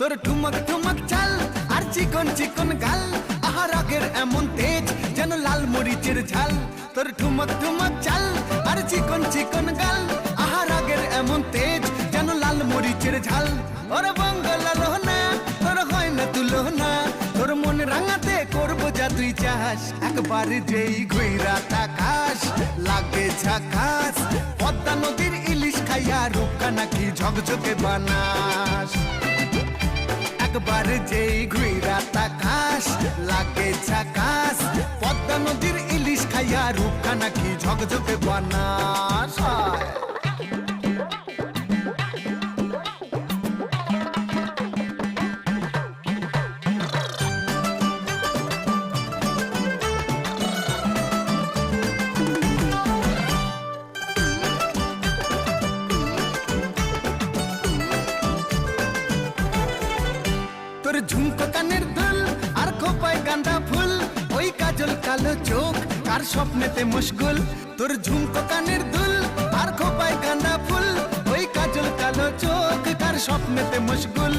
তোর ঠুমক ঠুমক চাল আর চিকন চিকন গাল, আহা রাগের এমন তেজ যেন লাল মরিচের ঝাল। তোর ঠুমক ঠুমক চাল আর চিকন চিকন গাল, আহা রাগের এমন তেজ যেন লাল মরিচের ঝাল। ওরে বাঙ্গালা লোহনা তোর হয় না তুলনা, তোর মন রাঙাতে করবো যা তুই চাস। একবার যেই ঘুইরা তাকাস লাগে ঝাকাস, পদ্মা নদীর ইলিশ খাইয়া রূপকা নাকি ঝকঝকে বানাস। একবার যেই ঘুইরা তাকাস লাগে ঝাকাস, পদ্মা নদীর ইলিশ খাইয়া রূপকা নাকি ঝকঝকে বানাস। তোর ঝুমকো কানের দুল আর খোপায় গাঁদা ফুল, ওই কাজল কালো চোখ কার স্বপ্নেতে মুশগুল। তোর ঝুমকো কানের দুল আর খোপায় গাঁদা ফুল, ওই কাজল কালো চোখ কার স্বপ্নেতে মুশগুল।